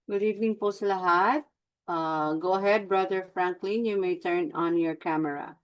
Good evening po sa lahat. Go ahead, Brother Franklin. You may turn on your camera.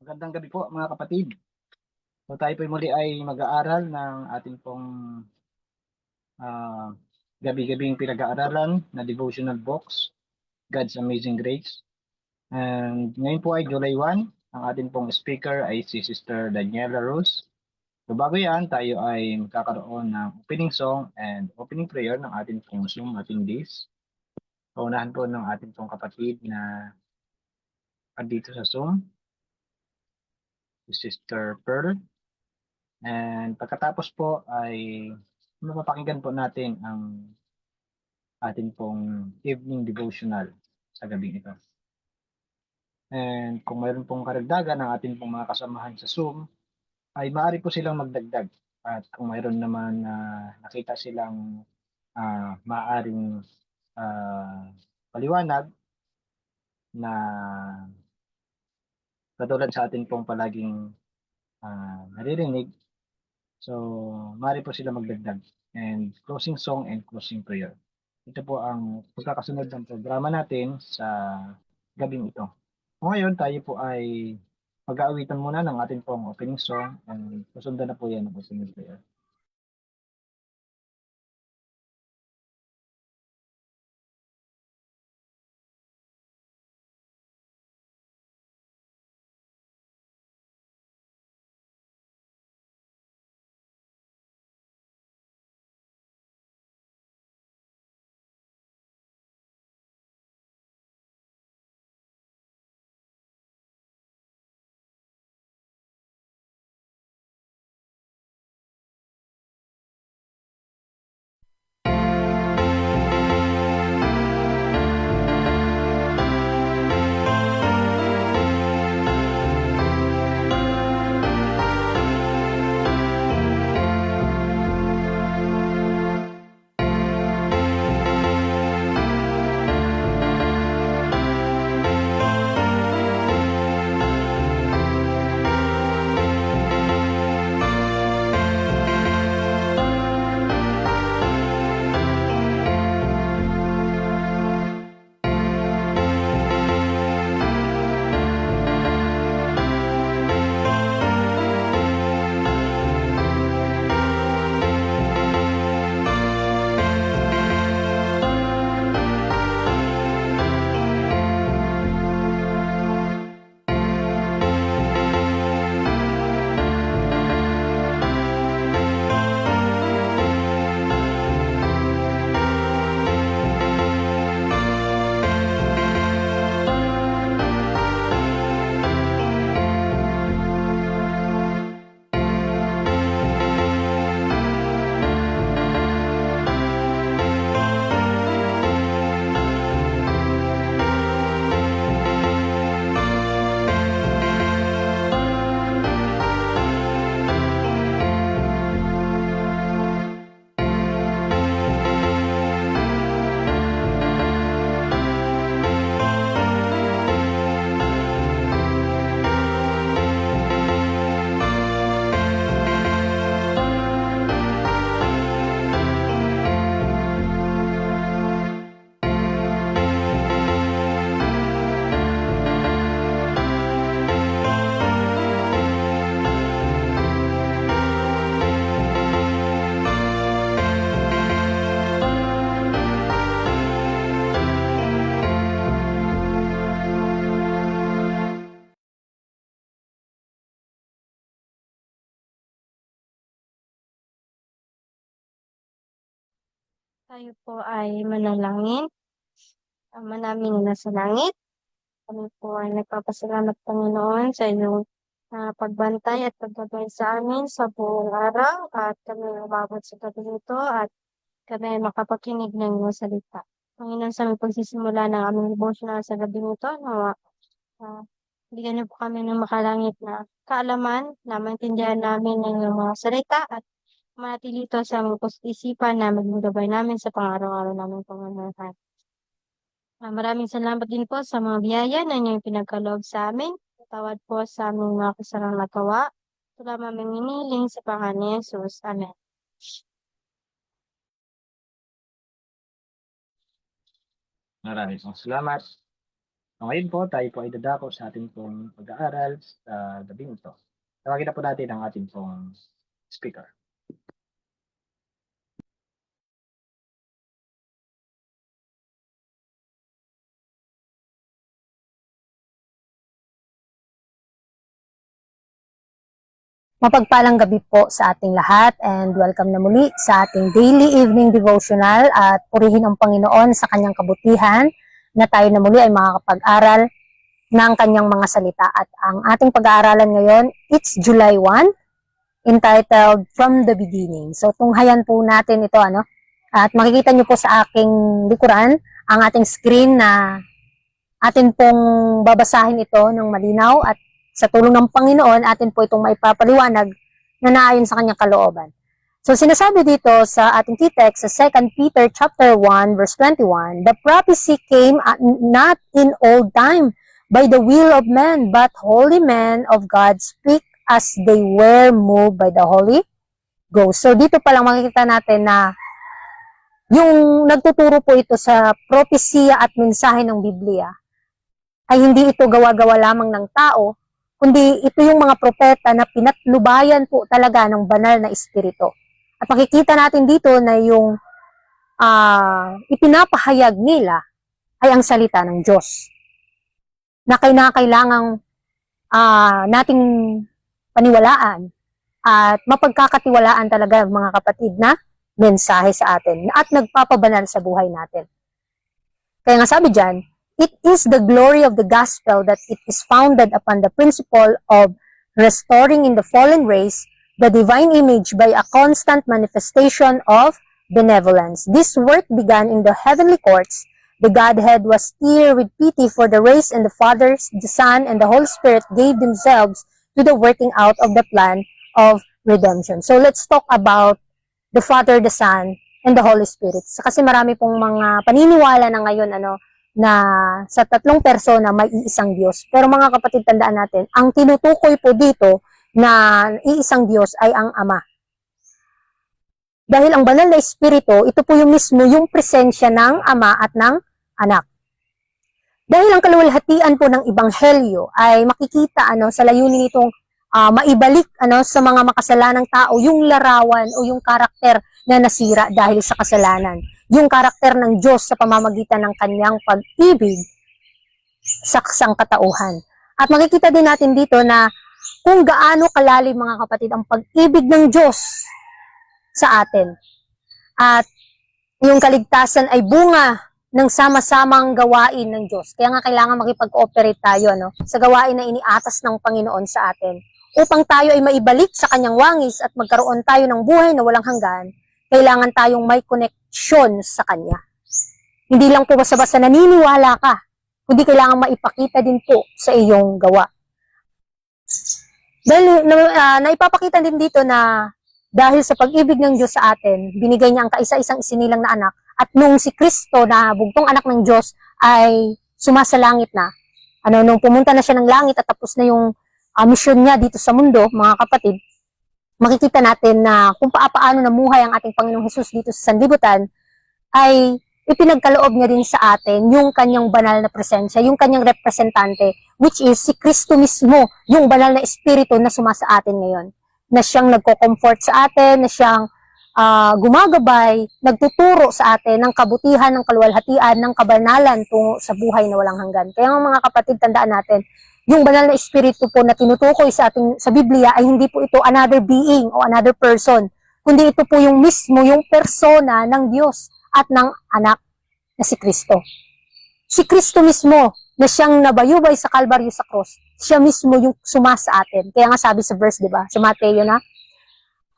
Magandang gabi po mga kapatid. So tayo po muli ay mag-aaral ng ating pong ah, gabi-gabing pinag-aaralan na devotional books, God's Amazing Grace. And ngayon po ay July 1. Ang ating pong speaker ay si Sister Daniela Rose. So bago yan, tayo ay magkakaroon ng opening song and opening prayer ng ating pong Zoom ating days. Paunahan po ng ating pong kapatid na andito sa Zoom, si Sister Pearl. And pagkatapos po ay mapapakinggan po natin ang ating pong evening devotional sa gabing ito. And kung mayroon pong karagdagan ng ating pong mga kasamahan sa Zoom, ay maaari po silang magdagdag. At kung mayroon naman nakita silang maaaring paliwanag na katulad sa ating pong palaging naririnig, so maaari po sila magdagdag. And closing song and closing prayer. Ito po ang pagkakasunod ng programa natin sa gabing ito. Ngayon, tayo po ay mag-aawitan muna ng ating pong opening song and susundan na po yan ng opening prayer. Tayo po ay manalangin. Ama namin na nasa langit, kami po ay nagpapasalamat, Panginoon, sa inyong pagbantay at paggabay sa amin sa buong araw at kami umabot sa gabi nito at kami ay makapakinig ng iyong salita. Panginoon, sa aming pagsisimula ng aming devotional sa gabi nito, bigyan niyo po kami ng makalangit na kaalaman na maintindihan namin ng iyong mga salita at manatili ito sa aming isipan na maging gabay namin sa pang-araw-araw namin pamumuhay. Maraming salamat din po sa mga biyaya na inyong pinagkaloob sa amin. Tawad po sa aming mga kasarang nagawa. Ito lamang aming iniling sa pangalan ni Jesus. Amen. Maraming salamat. Ngayon po, tayo po ay dadako sa ating pong pag-aaral sa gabi ito. Tawagin na po natin ang ating pong speaker. Mapagpalang gabi po sa ating lahat and welcome na muli sa ating daily evening devotional at purihin ang Panginoon sa kanyang kabutihan na tayo na muli ay makakapag-aral ng kanyang mga salita. At ang ating pag-aaralan ngayon, it's July 1, entitled From the Beginning. So tunghayan po natin ito, at makikita nyo po sa aking likuran ang ating screen na atin pong babasahin ito ng malinaw at sa tulong ng Panginoon, atin po itong maipapaliwanag na naayon sa kanyang kalooban. So sinasabi dito sa ating key text sa 2 Peter chapter 1 verse 21, the prophecy came not in old time by the will of men, but holy men of God speak as they were moved by the Holy Ghost. So dito pa lang makikita natin na yung nagtuturo po ito sa propesya at mensahe ng Biblia ay hindi ito gawa-gawa lamang ng tao, kundi ito yung mga propeta na pinatnubayan po talaga ng banal na espiritu. At makikita natin dito na yung ipinapahayag nila ay ang salita ng Diyos. Na kailangang nating paniwalaan at mapagkakatiwalaan talaga mga kapatid na mensahe sa atin at nagpapabanal sa buhay natin. Kaya nga sabi dyan, it is the glory of the gospel that it is founded upon the principle of restoring in the fallen race the divine image by a constant manifestation of benevolence. This work began in the heavenly courts. The Godhead was stirred with pity for the race, and the Father, the Son, and the Holy Spirit gave themselves to the working out of the plan of redemption. So let's talk about the Father, the Son, and the Holy Spirit. Kasi marami pong mga paniniwala na ngayon na sa tatlong persona may iisang Diyos. Pero mga kapatid, tandaan natin, ang tinutukoy po dito na iisang Diyos ay ang Ama. Dahil ang banal na espiritu, ito po yung mismo yung presensya ng Ama at ng Anak. Dahil ang kaluwalhatian po ng Ebanghelyo ay makikita sa layunin nitong maibalik sa mga makasalanang tao yung larawan o yung karakter na nasira dahil sa kasalanan. Yung karakter ng Diyos sa pamamagitan ng kanyang pag-ibig sa sangkatauhan. At makikita din natin dito na kung gaano kalalim mga kapatid ang pag-ibig ng Diyos sa atin. At yung kaligtasan ay bunga ng sama-samang gawain ng Diyos. Kaya nga kailangan makipag-cooperate tayo sa gawain na iniatas ng Panginoon sa atin. Upang tayo ay maibalik sa kanyang wangis at magkaroon tayo ng buhay na walang hanggan, kailangan tayong may connection sa Kanya. Hindi lang po basta-basta naniniwala ka, kundi kailangan maipakita din po sa iyong gawa. Dahil naipapakita din dito na dahil sa pag-ibig ng Diyos sa atin, binigay niya ang kaisa-isang isinilang na anak, at nung si Kristo na bugtong anak ng Diyos ay sumasalangit na, nung pumunta na siya ng langit at tapos na yung mission niya dito sa mundo, mga kapatid, makikita natin na kung paano namuhay ang ating Panginoong Hesus dito sa sanlibutan, ay ipinagkaloob niya din sa atin yung kanyang banal na presensya, yung kanyang representante, which is si Kristo mismo, yung banal na espiritu na sumasa atin ngayon, na siyang nagko-comfort sa atin, na siyang gumagabay, nagtuturo sa atin ng kabutihan, ng kaluwalhatian, ng kabanalan tungo sa buhay na walang hanggan. Kaya mga kapatid, tandaan natin, yung banal na espiritu po na tinutukoy sa ating sa Biblia ay hindi po ito another being o another person, kundi ito po yung mismo, yung persona ng Diyos. at ng anak na si Kristo. Si Kristo mismo na siyang nabayubay sa Kalbaryo sa cross, siya mismo yung suma sa atin. Kaya nga sabi sa verse, di ba? Sa Mateo na,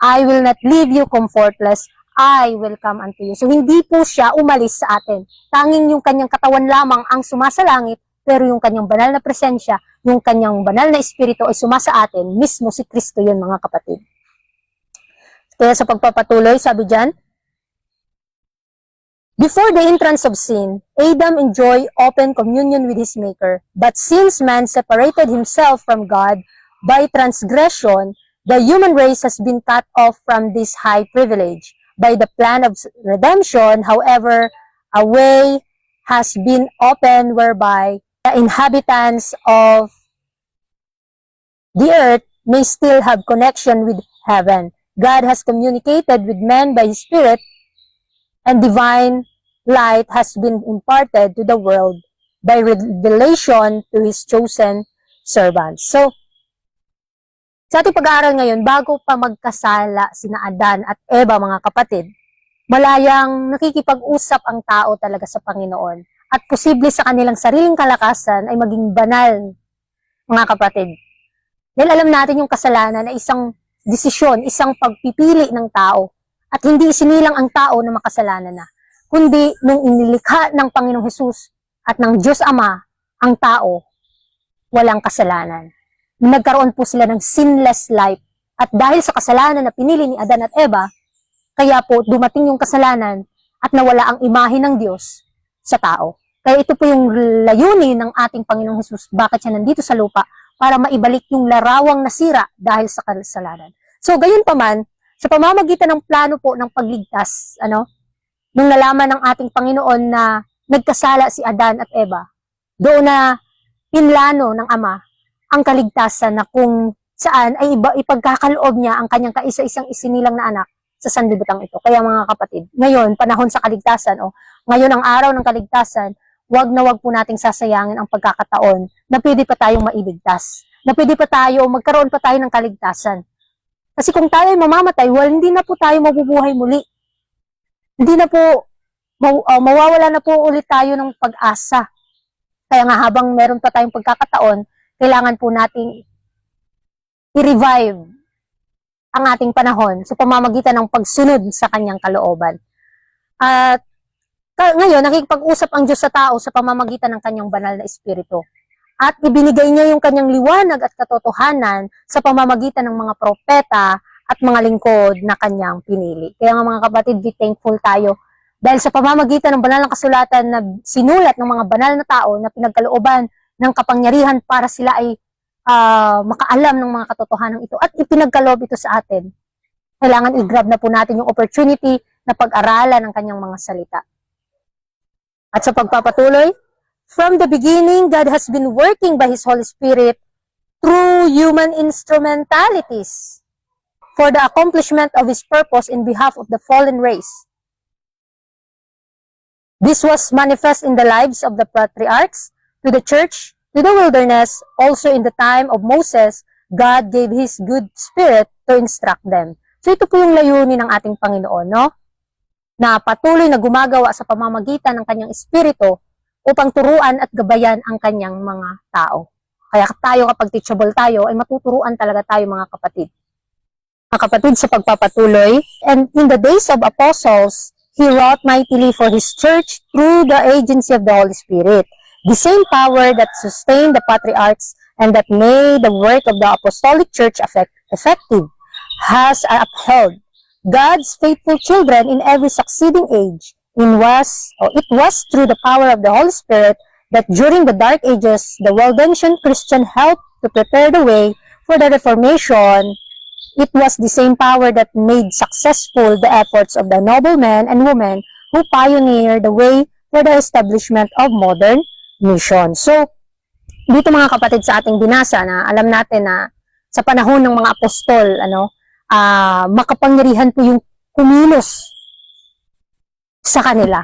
I will not leave you comfortless, I will come unto you. So hindi po siya umalis sa atin. Tanging yung kanyang katawan lamang ang sumasalangit, pero yung kanyang banal na presensya, yung kanyang banal na espiritu ay suma sa atin, mismo si Kristo yun, mga kapatid. Kaya sa pagpapatuloy, sabi dyan, before the entrance of sin, Adam enjoyed open communion with his Maker. But since man separated himself from God by transgression, the human race has been cut off from this high privilege. By the plan of redemption, however, a way has been opened whereby the inhabitants of the earth may still have connection with heaven. God has communicated with men by His Spirit, and divine light has been imparted to the world by revelation to His chosen servants. So, sa ating pag-aaral ngayon, bago pa magkasala sina Adan at Eva, mga kapatid, malayang nakikipag-usap ang tao talaga sa Panginoon at posible sa kanilang sariling kalakasan ay maging banal, mga kapatid. Dahil alam natin yung kasalanan ay isang desisyon, isang pagpipili ng tao. At hindi isinilang ang tao na makasalanan na, kundi nung inilikha ng Panginoong Hesus at ng Diyos Ama ang tao, walang kasalanan. Nagkaroon po sila ng sinless life. At dahil sa kasalanan na pinili ni Adan at Eva, kaya po dumating yung kasalanan at nawala ang imahe ng Diyos sa tao. Kaya ito po yung layunin ng ating Panginoong Hesus. Bakit siya nandito sa lupa? Para maibalik yung larawang nasira dahil sa kasalanan. So, gayon pa man, sa pamamagitan ng plano po ng pagligtas, nung nalaman ng ating Panginoon na nagkasala si Adan at Eva, doon na pinlano ng Ama ang kaligtasan na kung saan ay ipagkakaloob niya ang kanyang kaisa-isang isinilang na anak sa sanlibutan ito. Kaya mga kapatid, ngayon, panahon sa kaligtasan, ngayon ang araw ng kaligtasan, wag na wag po nating sasayangin ang pagkakataon na pwede pa tayong mailigtas, na pwede pa tayo, magkaroon pa tayo ng kaligtasan. Kasi kung tayo ay mamamatay, hindi na po tayo mabubuhay muli. Hindi na po, mawawala na po ulit tayo ng pag-asa. Kaya nga habang meron pa tayong pagkakataon, kailangan po nating i-revive ang ating panahon sa pamamagitan ng pagsunod sa kanyang kalooban. At ngayon, nakikipag-usap ang Diyos sa tao sa pamamagitan ng kanyang banal na espiritu. At ibinigay niya yung kanyang liwanag at katotohanan sa pamamagitan ng mga propeta at mga lingkod na kanyang pinili. Kaya nga mga kapatid, be thankful tayo. Dahil sa pamamagitan ng banal na kasulatan na sinulat ng mga banal na tao na pinagkalooban ng kapangyarihan para sila ay makaalam ng mga katotohanan ito at ipinagkaloob ito sa atin. Kailangan i-grab na po natin yung opportunity na pag-aralan ng kanyang mga salita. At sa pagpapatuloy, from the beginning, God has been working by His Holy Spirit through human instrumentalities for the accomplishment of His purpose in behalf of the fallen race. This was manifest in the lives of the patriarchs, to the church, to the wilderness, also in the time of Moses, God gave His good spirit to instruct them. So ito po yung layunin ng ating Panginoon, na patuloy na gumagawa sa pamamagitan ng kanyang espiritu upang turuan at gabayan ang kanyang mga tao. Kaya tayo kapag teachable tayo, ay matuturuan talaga tayo mga kapatid. Mga kapatid, sa pagpapatuloy, and in the days of apostles, He wrought mightily for His church through the agency of the Holy Spirit. The same power that sustained the patriarchs and that made the work of the apostolic church effective has upheld God's faithful children in every succeeding age. It was through the power of the Holy Spirit that during the Dark Ages, the well-intentioned Christian helped to prepare the way for the Reformation. It was the same power that made successful the efforts of the noble men and women who pioneered the way for the establishment of modern mission. So, dito mga kapatid sa ating binasa na alam natin na sa panahon ng mga apostol, makapangyarihan po yung kumilos sa kanila.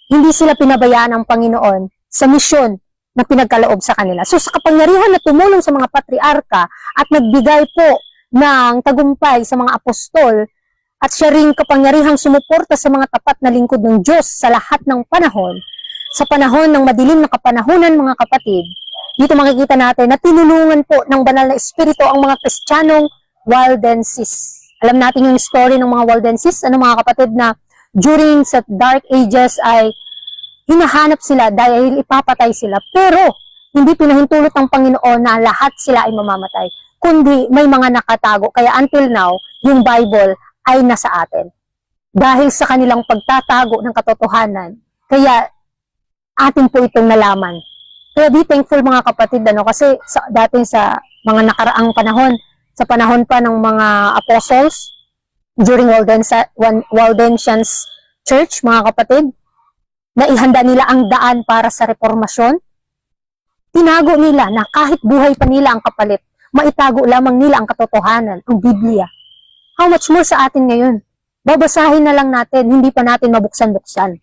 Hindi sila pinabayaan ng Panginoon sa misyon na pinagkaloob sa kanila. So sa kapangyarihan na tumulong sa mga patriarka at nagbigay po ng tagumpay sa mga apostol, at siya ring kapangyarihang sumuporta sa mga tapat na lingkod ng Diyos sa lahat ng panahon. Sa panahon ng madilim na kapanahunan, mga kapatid, dito makikita natin na tinulungan po ng banal na espiritu ang mga Kristiyanong Waldenses. Alam natin yung story ng mga Waldenses, mga kapatid, na during sa Dark Ages ay hinahanap sila dahil ipapatay sila. Pero hindi pinahintulot ng Panginoon na lahat sila ay mamamatay, kundi may mga nakatago. Kaya until now, yung Bible ay nasa atin. Dahil sa kanilang pagtatago ng katotohanan, kaya atin po itong nalaman. Kaya be thankful, mga kapatid, kasi dati sa mga nakaraang panahon, sa panahon pa ng mga apostles, during Waldensians Church, mga kapatid, na ihanda nila ang daan para sa reformasyon, tinago nila na kahit buhay pa nila ang kapalit, maitago lamang nila ang katotohanan, ang Biblia. How much more sa atin ngayon? Babasahin na lang natin, hindi pa natin mabuksan-buksan.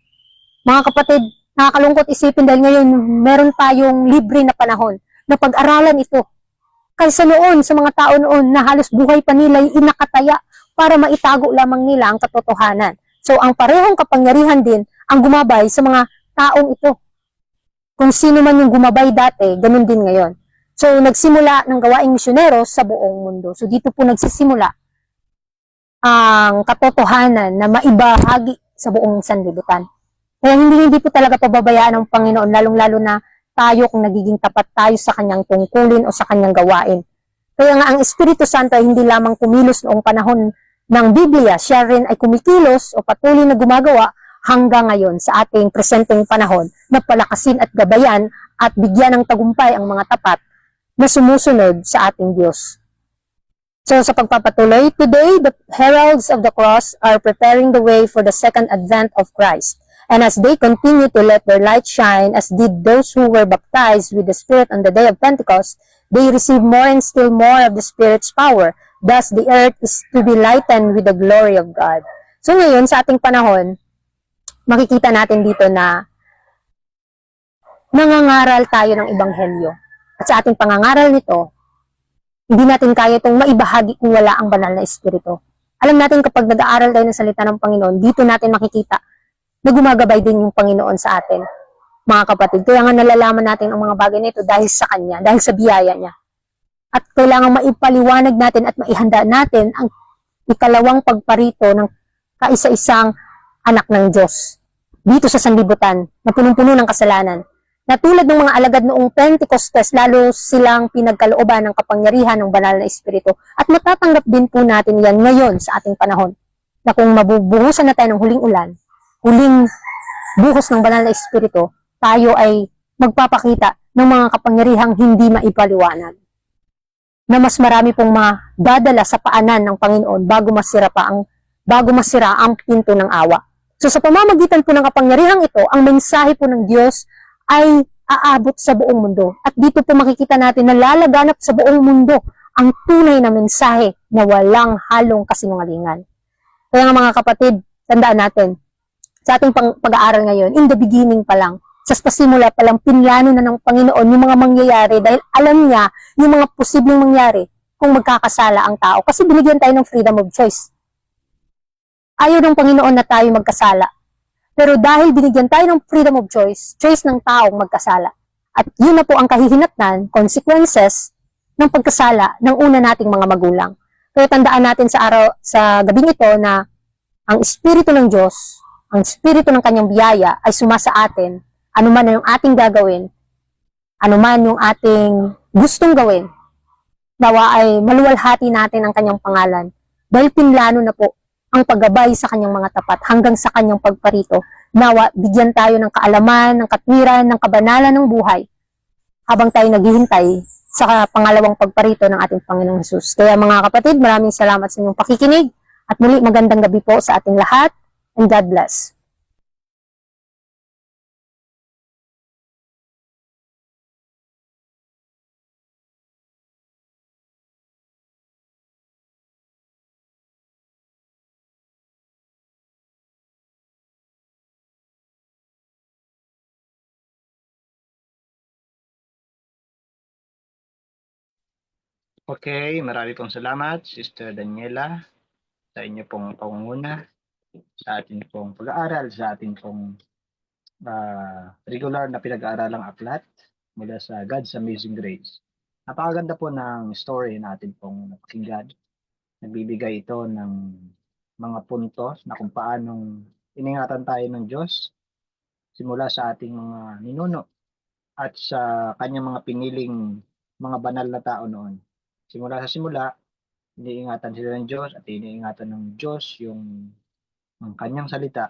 Mga kapatid, nakakalungkot isipin dahil ngayon meron tayong libre na panahon na pag-aralan ito. Kaysa noon, sa mga tao noon na halos buhay pa nila ay inakataya para maitago lamang nila ang katotohanan. So, ang parehong kapangyarihan din ang gumabay sa mga taong ito. Kung sino man yung gumabay dati, ganun din ngayon. So, nagsimula ng gawaing misyonero sa buong mundo. So, dito po nagsisimula ang katotohanan na maibahagi sa buong sanlibutan. Kaya hindi po talaga pababayaan ng Panginoon, lalong-lalo na tayo kung nagiging tapat tayo sa kanyang tungkulin o sa kanyang gawain. Kaya nga ang Espiritu Santo ay hindi lamang kumilos noong panahon ng Biblia, siya rin ay kumikilos o patuloy na gumagawa hanggang ngayon sa ating presenteng panahon na palakasin at gabayan at bigyan ng tagumpay ang mga tapat na sumusunod sa ating Diyos. So sa pagpapatuloy, today the heralds of the cross are preparing the way for the second advent of Christ. And as they continue to let their light shine, as did those who were baptized with the Spirit on the day of Pentecost, they receive more and still more of the Spirit's power. Thus, the earth is to be lightened with the glory of God. So ngayon, sa ating panahon, makikita natin dito na nangangaral tayo ng Ebanghelyo. At sa ating pangangaral nito, hindi natin kaya itong maibahagi kung wala ang banal na Espiritu. Alam natin kapag nag-aaral tayo ng salita ng Panginoon, dito natin makikita na gumagabay din yung Panginoon sa atin, mga kapatid. Kaya nga nalalaman natin ang mga bagay na ito dahil sa Kanya, dahil sa biyaya Niya. At kailangan maipaliwanag natin at maihanda natin ang ikalawang pagparito ng kaisa-isang anak ng Diyos dito sa sanlibutan na punong-puno ng kasalanan. Na tulad ng mga alagad noong Pentecostes, lalo silang pinagkalooban ng kapangyarihan ng banal na Espiritu. At matatanggap din po natin yan ngayon sa ating panahon. Na kung mabubuhusan na tayo ng huling ulan, huling buhos ng banal na Espiritu, tayo ay magpapakita ng mga kapangyarihang hindi maipaliwanag. Na mas marami pong madadala sa paanan ng Panginoon bago masira ang pinto ng awa. So sa pamamagitan po ng kapangyarihang ito, ang mensahe po ng Diyos ay aabot sa buong mundo. At dito po makikita natin na lalaganap sa buong mundo ang tunay na mensahe na walang halong kasinungalingan. Kaya nga mga kapatid, tandaan natin, sa ating pag-aaral ngayon, in the beginning pa lang, sa pasimula pa lang, pinlano na ng Panginoon yung mga mangyayari dahil alam niya yung mga posibleng mangyari kung magkakasala ang tao. Kasi binigyan tayo ng freedom of choice. Ayaw ng Panginoon na tayo magkasala. Pero dahil binigyan tayo ng freedom of choice, choice ng taong magkasala. At yun na po ang kahihinatnan, consequences ng pagkasala ng una nating mga magulang. Kaya tandaan natin sa gabing ito na ang Espiritu ng Diyos, ang Espiritu ng Kanyang biyaya ay sumasa atin, anuman yung ating gagawin, anuman yung ating gustong gawin, nawa ay maluwalhati natin ang Kanyang pangalan. Dahil pinlano na po ang paggabay sa Kanyang mga tapat hanggang sa Kanyang pagparito. Nawa, bigyan tayo ng kaalaman, ng katwiran, ng kabanalan ng buhay habang tayo naghihintay sa pangalawang pagparito ng ating Panginoong Hesus. Kaya mga kapatid, maraming salamat sa inyong pakikinig at muli magandang gabi po sa ating lahat and God bless. Okay, marami pong salamat, Sister Daniela, sa inyo pong pangunguna, sa ating pong pag-aaral, sa ating pong regular na pinag-aaralang aklat mula sa God's Amazing Grace. Napakaganda po ng story natin pong napakinggan. Nagbibigay ito ng mga puntos na kung paanong iningatan tayo ng Diyos simula sa ating mga ninuno at sa kanyang mga piniling mga banal na tao noon. Simula sa simula, iniingatan sila ng Diyos at iniingatan ng Diyos yung kanyang salita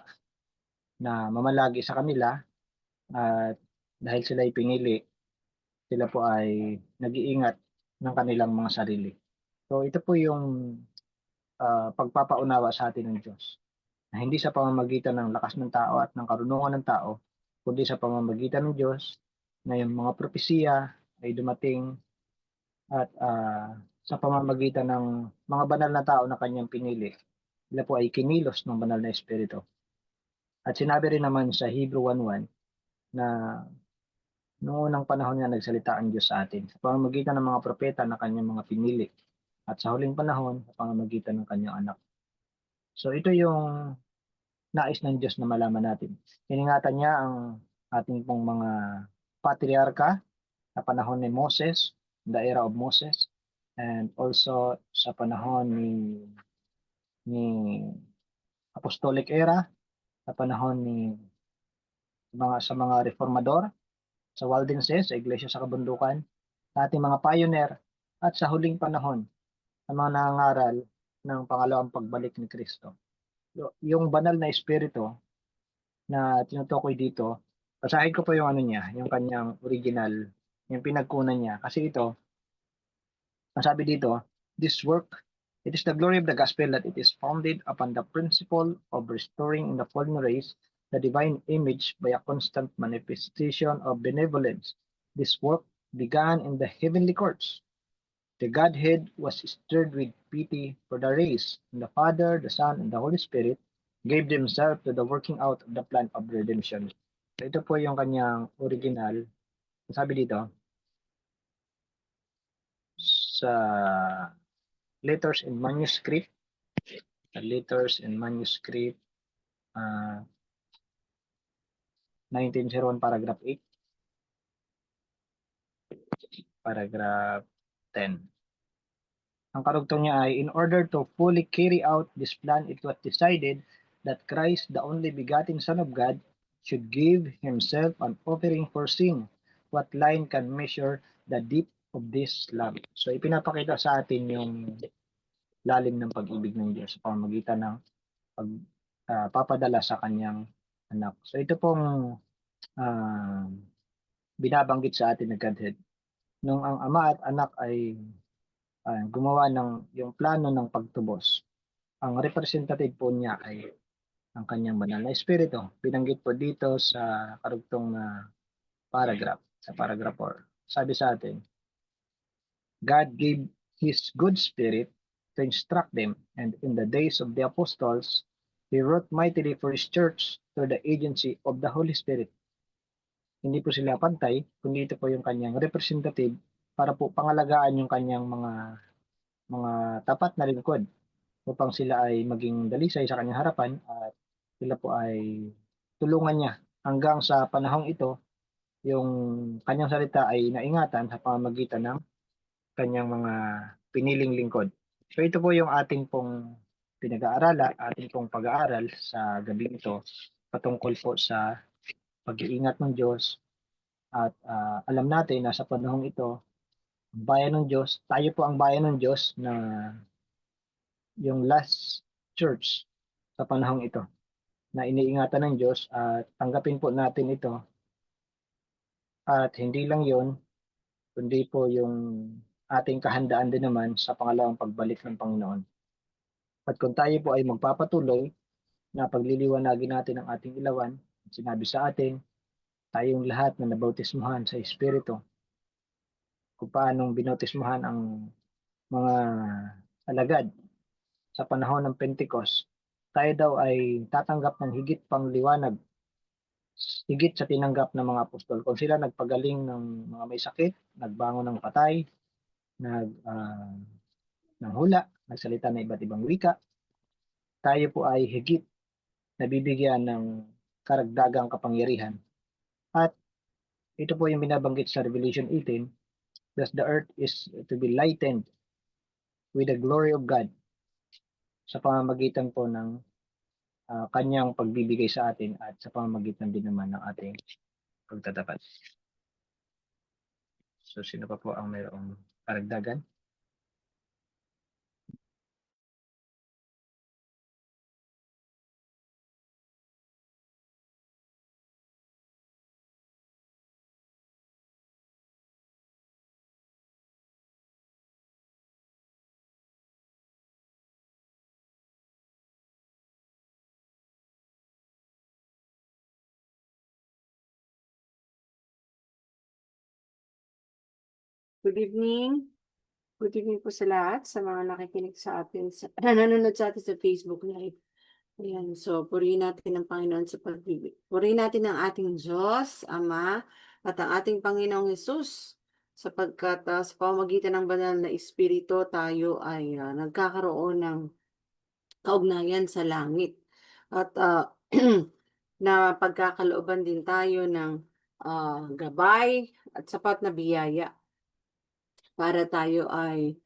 na mamalagi sa kanila, at dahil sila ay pinili, sila po ay nag-iingat ng kanilang mga sarili. So ito po yung pagpapaunawa sa atin ng Diyos, na hindi sa pamamagitan ng lakas ng tao at ng karunungan ng tao, kundi sa pamamagitan ng Diyos na yung mga propesiya ay dumating, at sa pamamagitan ng mga banal na tao na kanyang pinili, sila po ay kinilos ng banal na Espiritu. At sinabi rin naman sa Hebrew 1:1 na noong unang panahon nga nagsalita ang Diyos sa atin sa pamamagitan ng mga propeta na kanyang mga pinili, at sa huling panahon sa pamamagitan ng kanyang anak. So ito yung nais ng Diyos na malaman natin. Iningatan niya ang ating pong mga patriarka sa panahon ni Moses, the era of Moses, and also sa panahon ni apostolic era, sa panahon ni sa mga reformador, sa Waldenses, sa Iglesia sa Kabundukan, sa ating mga pioneer, at sa huling panahon sa mga nangangaral ng pangalawang pagbalik ni Kristo. Yung banal na espiritu na tinutukoy dito, basahin ko po yung ano niya, yung kanyang original, yung pinagkunan niya. Kasi ito, ang sabi dito, this work, it is the glory of the gospel that it is founded upon the principle of restoring in the fallen race the divine image by a constant manifestation of benevolence. This work began in the heavenly courts. The Godhead was stirred with pity for the race, and the Father, the Son, and the Holy Spirit gave themselves to the working out of the plan of redemption. So ito po yung kanyang original. Sabi dito, sa letters in manuscript, 1901 paragraph 8, paragraph 10. Ang karugtong niya ay, in order to fully carry out this plan, it was decided that Christ, the only begotten Son of God, should give himself an offering for sin. What line can measure the depth of this love? So ipinapakita sa atin yung lalim ng pag-ibig ng Diyos sa pamamagitan ng pagpapadala sa kanyang anak. So ito pong binabanggit sa atin ng Godhead. Nung ang ama at anak ay gumawa ng yung plano ng pagtubos, ang representative po niya ay ang kanyang banal na espiritu. Binanggit po dito sa karugtong na paragraph, sa paragraph 4. Sabi sa atin, God gave His good spirit to instruct them, and in the days of the apostles, He wrote mightily for His church through the agency of the Holy Spirit. Hindi po sila pantay, kundi ito po yung kanyang representative para po pangalagaan yung kanyang mga tapat na lingkod upang sila ay maging dalisay sa kanyang harapan, at sila po ay tulungan niya hanggang sa panahong ito yung kanyang salita ay naingatan sa pamamagitan ng kanyang mga piniling lingkod. So ito po yung ating pong ating pong pag-aaral sa gabi ito patungkol po sa pag-iingat ng Diyos. At alam natin na sa panahong ito, ang bayan ng Diyos, tayo po ang bayan ng Diyos na yung last church sa panahong ito na iniingatan ng Diyos, at tanggapin po natin ito. At hindi lang yon, kundi po yung ating kahandaan din naman sa pangalawang pagbalik ng Panginoon. At kung tayo po ay magpapatuloy na pagliliwanagin natin ang ating ilawan, sinabi sa atin, tayong lahat na nabautismuhan sa Espiritu, kung paanong binautismuhan ang mga alagad sa panahon ng Pentecost, tayo daw ay tatanggap ng higit pang liwanag, higit sa tinanggap ng mga apostol. Kung sila nagpagaling ng mga may sakit, nagbangon ng patay, ng hula, nagsalita ng iba't ibang wika, tayo po ay higit nabibigyan ng karagdagang kapangyarihan. At ito po yung binabanggit sa Revelation 18, thus the earth is to be lightened with the glory of God sa pamamagitan po ng kanyang pagbibigay sa atin at sa pamamagitan din naman ng ating pagtatapat. So, sino pa po ang mayroong karagdagan? Good evening. Good evening po sa lahat, sa mga nakikinig sa atin, nanonood sa atin sa Facebook Live. Ayan, so purihin natin ang Panginoon sa pagbibig. Purihin natin ang ating Diyos, Ama, at ang ating Panginoong Hesus, sapagkat sa pamamagitan ng banal na Espiritu, tayo ay nagkakaroon ng kaugnayan sa langit. At na pagkakalooban din tayo ng gabay at sapat na biyaya para tayo ay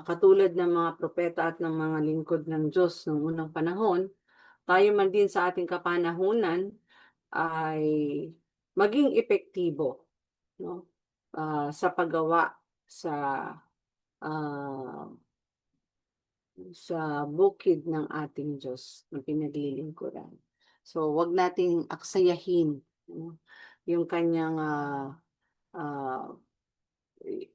katulad ng mga propeta at ng mga lingkod ng Diyos noong unang panahon, tayo man din sa ating kapanahunan ay maging epektibo, no? Sa paggawa sa bukid ng ating Diyos na pinaglilingkuran. So, wag nating aksayahin, no? Yung kanyang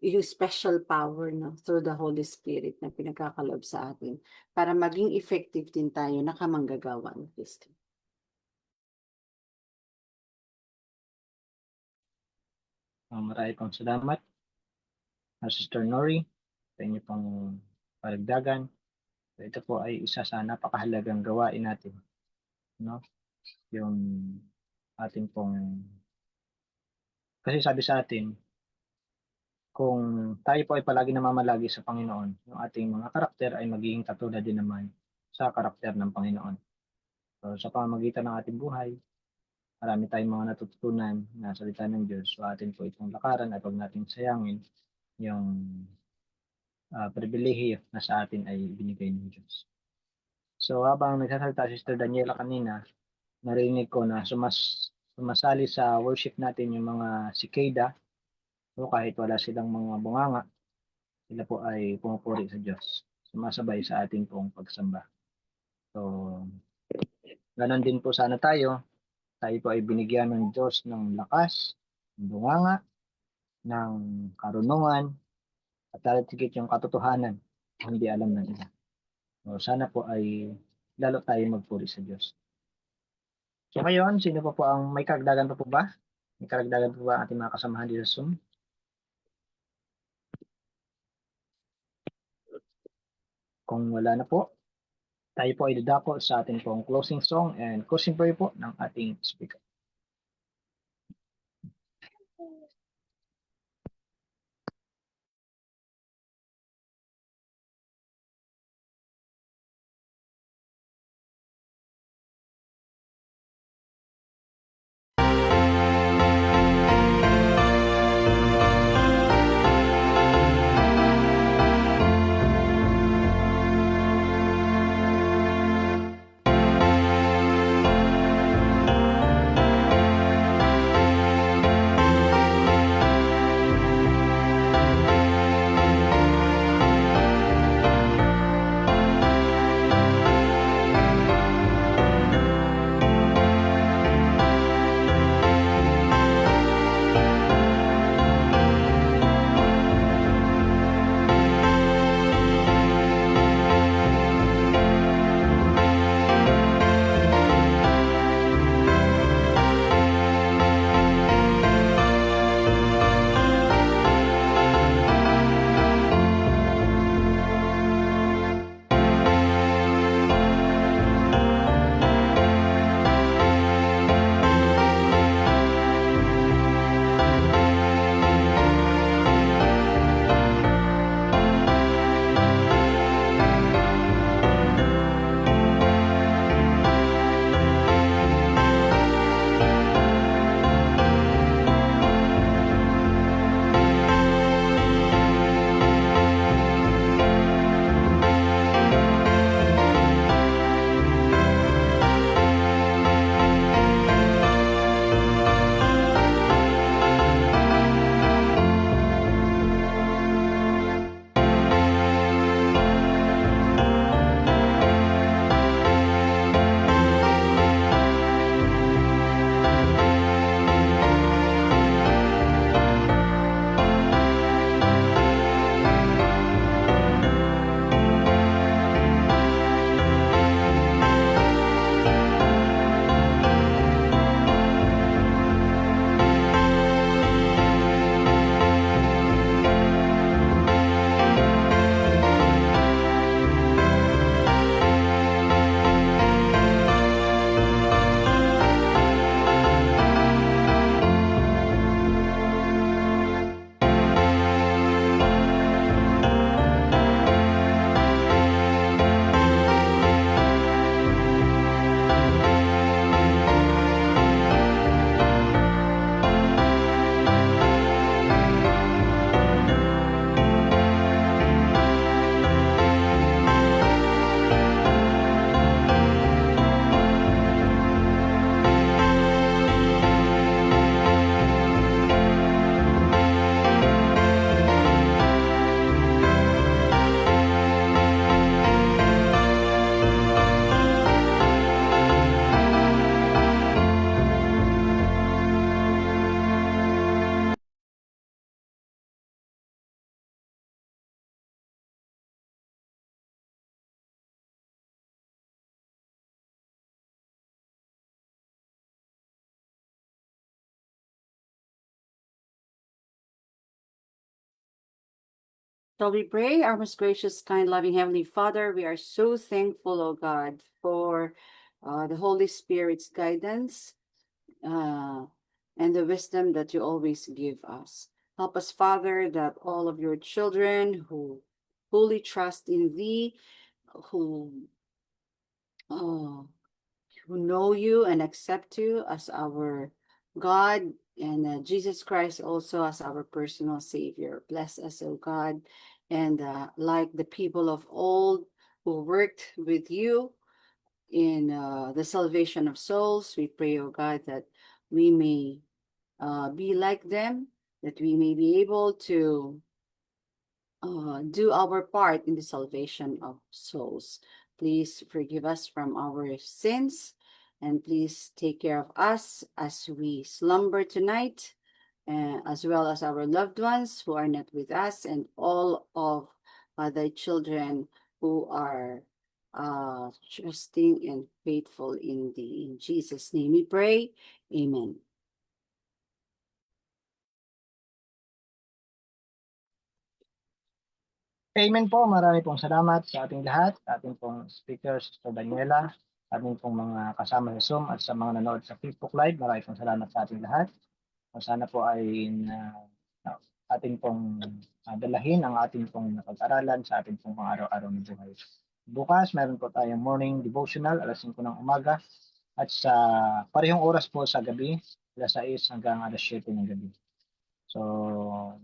yung special power, no, through the Holy Spirit na pinagkakaloob sa atin para maging effective din tayo na kamanggagawa ng Kristo. Marami pong salamat, Sister Nori, sa inyo pong karagdagan. So, ito po ay isa sa napakahalagang gawain natin, no? Yung ating pong, kasi sabi sa atin, kung tayo po ay palagi namamalagi sa Panginoon, yung ating mga karakter ay magiging katulad din naman sa karakter ng Panginoon. So, sa pamamagitan ng ating buhay, marami tayong mga natututunan na salita ng Diyos. So, atin po itong lakaran at huwag nating sayangin yung pribilehiyo na sa atin ay binigay ng Diyos. So, habang nagsasalita si Sister Daniela kanina, narinig ko na sumasali sa worship natin yung mga cicada. So, kahit wala silang mga bunganga, sila po ay pumupuri sa Diyos. Sumasabay sa ating pong pagsamba. So, ganon din po sana tayo. Tayo po ay binigyan ng Diyos ng lakas, ng bunganga, ng karunungan, at higit yung katotohanan na hindi alam ng iba. So, sana po ay lalo tayo magpuri sa Diyos. So, ngayon, sino po ang may karagdagan pa po ba? May karagdagan po ba ang ating mga kasamahan dito sa Zoom? Kung wala na po, tayo po ay dadako sa ating pong closing song and closing prayer po ng ating speaker. Shall we pray? Our most gracious, kind, loving Heavenly Father, we are so thankful, O God, for the Holy Spirit's guidance and the wisdom that you always give us. Help us, Father, that all of your children who fully trust in Thee, who uh, who know you and accept you as our God and Jesus Christ also as our personal Savior. Bless us, O God, and like the people of old who worked with you in the salvation of souls, we pray, O God, that we may be like them, that we may be able to do our part in the salvation of souls. Please forgive us from our sins and please take care of us as we slumber tonight, as well as our loved ones who are not with us and all of the children who are trusting and faithful in thee. In Jesus' name we pray. Amen. Amen po. Marami pong salamat sa ating lahat, sa ating pong speaker, Sister Daniela, ating pong mga kasama sa Zoom at sa mga nanood sa Facebook Live. Marami pong salamat sa ating lahat. Sana po ay ating pong dalahin ang ating pong napag-aralan sa ating pong mga araw-araw na buhay. Bukas, meron po tayong morning devotional, alas 5 ng umaga. At sa parehong oras po sa gabi, alas 6 hanggang alas 7 ng gabi. So,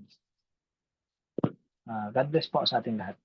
God bless po sa ating lahat.